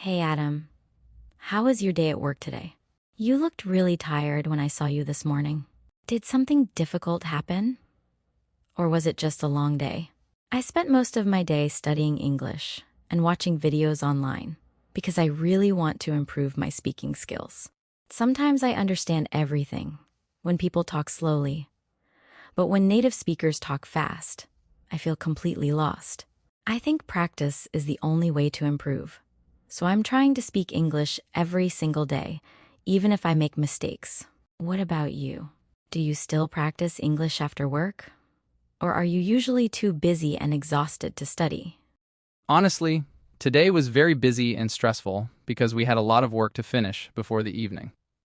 Hey Adam, how was your day at work today? You looked really tired when I saw you this morning. Did something difficult happen? Or was it just a long day? I spent most of my day studying English and watching videos online because I really want to improve my speaking skills. Sometimes I understand everything when people talk slowly, but when native speakers talk fast, I feel completely lost. I think practice is the only way to improve. So I'm trying to speak English every single day, even if I make mistakes. What about you? Do you still practice English after work? Or are you usually too busy and exhausted to study? Honestly, today was very busy and stressful because we had a lot of work to finish before the evening.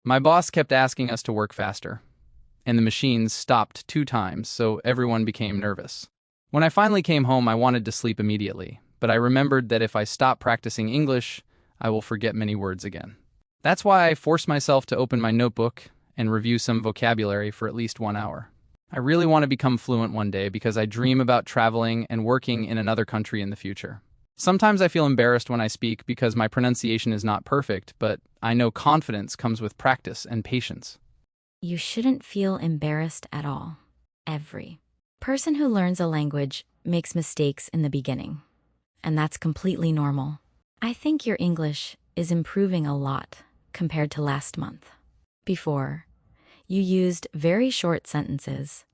My boss kept asking us to work faster, and the machines stopped 2 times, so everyone became nervous. When I finally came home, I wanted to sleep immediately, but I remembered that if I stop practicing English, I will forget many words again. That's why I forced myself to open my notebook and review some vocabulary for at least 1 hour. I really want to become fluent one day because I dream about traveling and working in another country in the future. Sometimes I feel embarrassed when I speak because my pronunciation is not perfect, but I know confidence comes with practice and patience. You shouldn't feel embarrassed at all. Every person who learns a language makes mistakes in the beginning, and that's completely normal. I think your English is improving a lot compared to last month. Before, you used very short sentences,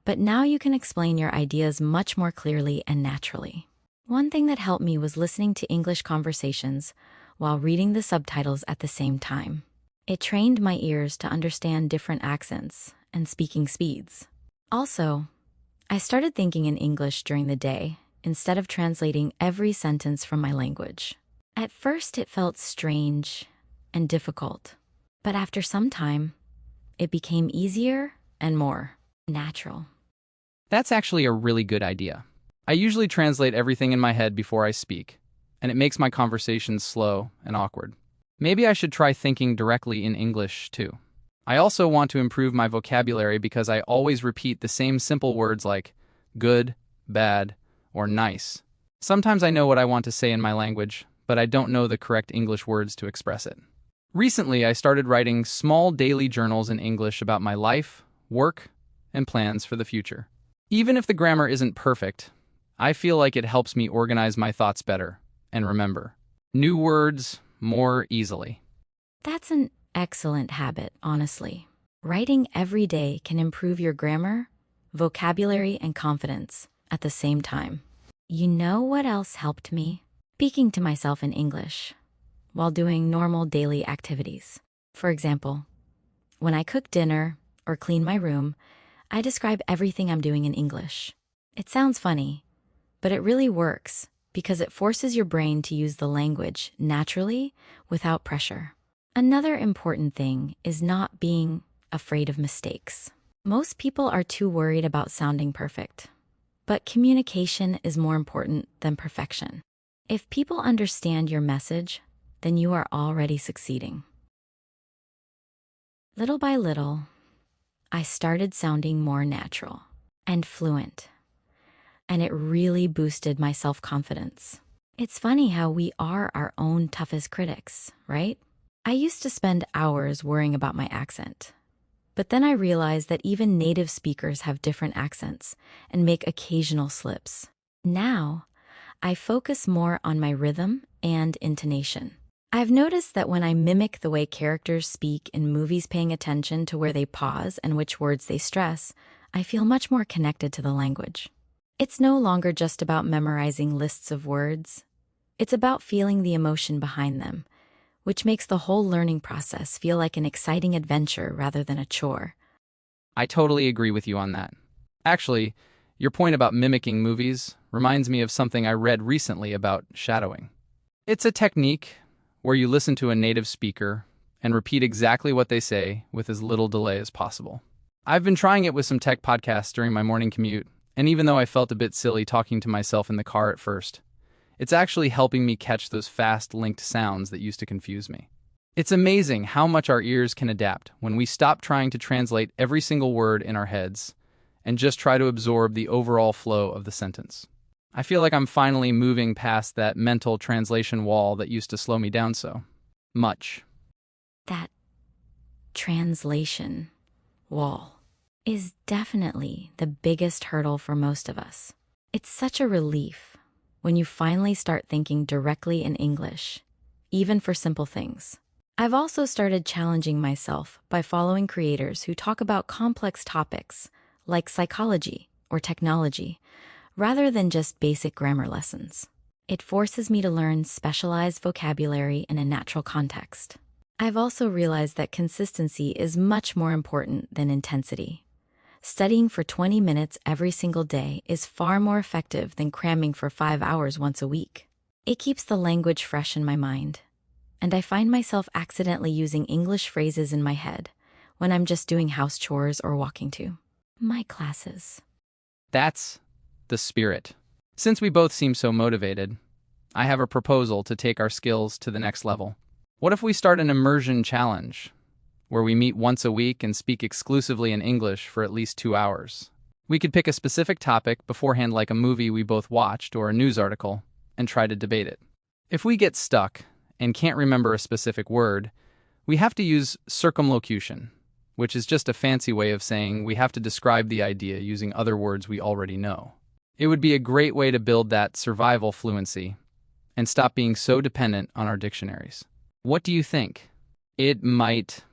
but now you can explain your ideas much more clearly and naturally. One thing that helped me was listening to English conversations while reading the subtitles at the same time. It trained my ears to understand different accents and speaking speeds. Also, I started thinking in English during the day instead of translating every sentence from my language. At first, it felt strange and difficult, but after some time, it became easier and more natural. That's actually a really good idea. I usually translate everything in my head before I speak, and it makes my conversations slow and awkward. Maybe I should try thinking directly in English, too. I also want to improve my vocabulary because I always repeat the same simple words like good, bad, or nice. Sometimes I know what I want to say in my language, but I don't know the correct English words to express it. Recently, I started writing small daily journals in English about my life, work, and plans for the future. Even if the grammar isn't perfect, I feel like it helps me organize my thoughts better and remember new words more easily. That's an excellent habit, honestly. Writing every day can improve your grammar, vocabulary, and confidence at the same time. You know what else helped me? Speaking to myself in English while doing normal daily activities. For example, when I cook dinner or clean my room, I describe everything I'm doing in English. It sounds funny, but it really works because it forces your brain to use the language naturally without pressure. Another important thing is not being afraid of mistakes. Most people are too worried about sounding perfect, but communication is more important than perfection. If people understand your message, then you are already succeeding. Little by little, I started sounding more natural and fluent, and it really boosted my self-confidence. It's funny how we are our own toughest critics, right? I used to spend hours worrying about my accent, but then I realized that even native speakers have different accents and make occasional slips. Now, I focus more on my rhythm and intonation. I've noticed that when I mimic the way characters speak in movies, paying attention to where they pause and which words they stress, I feel much more connected to the language. It's no longer just about memorizing lists of words. It's about feeling the emotion behind them, which makes the whole learning process feel like an exciting adventure rather than a chore. I totally agree with you on that. Actually, your point about mimicking movies reminds me of something I read recently about shadowing. It's a technique where you listen to a native speaker and repeat exactly what they say with as little delay as possible. I've been trying it with some tech podcasts during my morning commute, and even though I felt a bit silly talking to myself in the car at first, it's actually helping me catch those fast linked sounds that used to confuse me. It's amazing how much our ears can adapt when we stop trying to translate every single word in our heads and just try to absorb the overall flow of the sentence. I feel like I'm finally moving past that mental translation wall that used to slow me down so much. That translation wall is definitely the biggest hurdle for most of us. It's such a relief when you finally start thinking directly in English, even for simple things. I've also started challenging myself by following creators who talk about complex topics like psychology or technology, rather than just basic grammar lessons. It forces me to learn specialized vocabulary in a natural context. I've also realized that consistency is much more important than intensity. Studying for 20 minutes every single day is far more effective than cramming for 5 hours once a week. It keeps the language fresh in my mind, and I find myself accidentally using English phrases in my head when I'm just doing house chores or walking to my classes. That's the spirit. Since we both seem so motivated, I have a proposal to take our skills to the next level. What if we start an immersion challenge, where we meet once a week and speak exclusively in English for at least 2 hours? We could pick a specific topic beforehand, like a movie we both watched or a news article, and try to debate it. If we get stuck and can't remember a specific word, we have to use circumlocution, which is just a fancy way of saying we have to describe the idea using other words we already know. It would be a great way to build that survival fluency and stop being so dependent on our dictionaries. What do you think? It might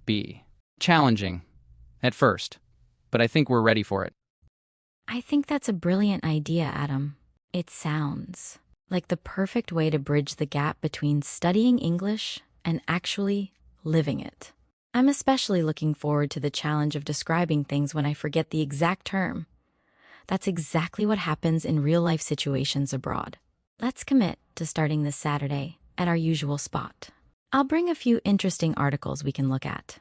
be challenging at first, but I think we're ready for it. I think that's a brilliant idea, Adam. It sounds like the perfect way to bridge the gap between studying English and actually living it. I'm especially looking forward to the challenge of describing things when I forget the exact term. That's exactly what happens in real-life situations abroad. Let's commit to starting this Saturday at our usual spot. I'll bring a few interesting articles we can look at.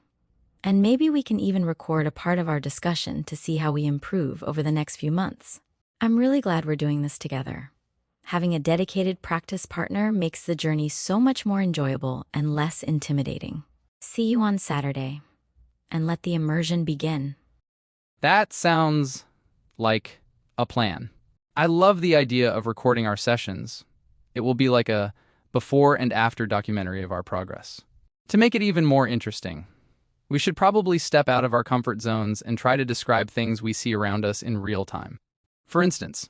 And maybe we can even record a part of our discussion to see how we improve over the next few months. I'm really glad we're doing this together. Having a dedicated practice partner makes the journey so much more enjoyable and less intimidating. See you on Saturday, and let the immersion begin. That sounds like a plan. I love the idea of recording our sessions. It will be like a before and after documentary of our progress. To make it even more interesting, we should probably step out of our comfort zones and try to describe things we see around us in real time. For instance,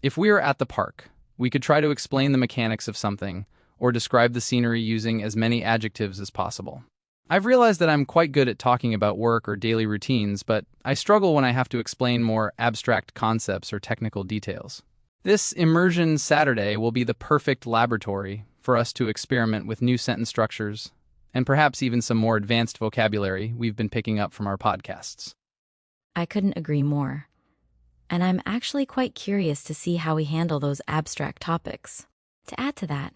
if we are at the park, we could try to explain the mechanics of something or describe the scenery using as many adjectives as possible. I've realized that I'm quite good at talking about work or daily routines, but I struggle when I have to explain more abstract concepts or technical details. This Immersion Saturday will be the perfect laboratory for us to experiment with new sentence structures and perhaps even some more advanced vocabulary we've been picking up from our podcasts. I couldn't agree more. And I'm actually quite curious to see how we handle those abstract topics. To add to that,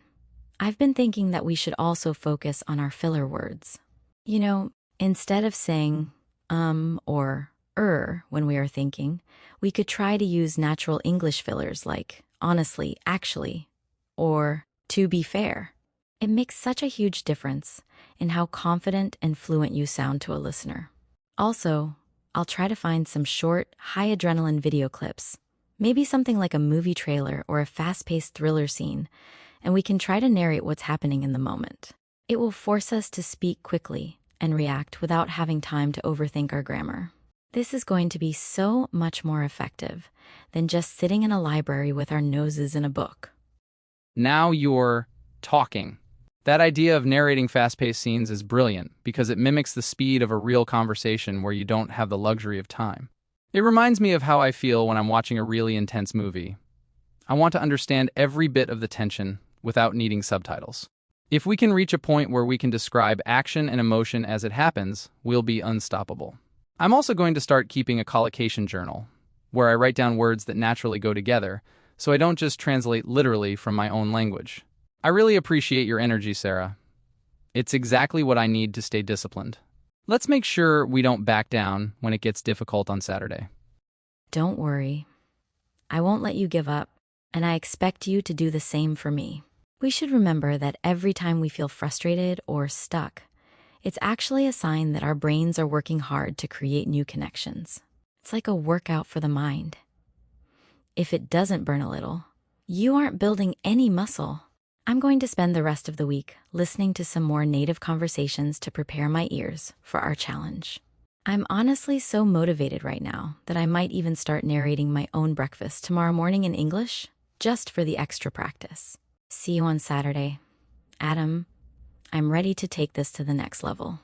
I've been thinking that we should also focus on our filler words. You know, instead of saying or when we are thinking, we could try to use natural English fillers like honestly, actually, or to be fair. It makes such a huge difference in how confident and fluent you sound to a listener. Also, I'll try to find some short, high adrenaline video clips, maybe something like a movie trailer or a fast-paced thriller scene, and we can try to narrate what's happening in the moment. It will force us to speak quickly and react without having time to overthink our grammar. This is going to be so much more effective than just sitting in a library with our noses in a book. Now you're talking. That idea of narrating fast-paced scenes is brilliant because it mimics the speed of a real conversation where you don't have the luxury of time. It reminds me of how I feel when I'm watching a really intense movie. I want to understand every bit of the tension without needing subtitles. If we can reach a point where we can describe action and emotion as it happens, we'll be unstoppable. I'm also going to start keeping a collocation journal, where I write down words that naturally go together, so I don't just translate literally from my own language. I really appreciate your energy, Sarah. It's exactly what I need to stay disciplined. Let's make sure we don't back down when it gets difficult on Saturday. Don't worry. I won't let you give up, and I expect you to do the same for me. We should remember that every time we feel frustrated or stuck, it's actually a sign that our brains are working hard to create new connections. It's like a workout for the mind. If it doesn't burn a little, you aren't building any muscle. I'm going to spend the rest of the week listening to some more native conversations to prepare my ears for our challenge. I'm honestly so motivated right now that I might even start narrating my own breakfast tomorrow morning in English, just for the extra practice. See you on Saturday. Adam, I'm ready to take this to the next level.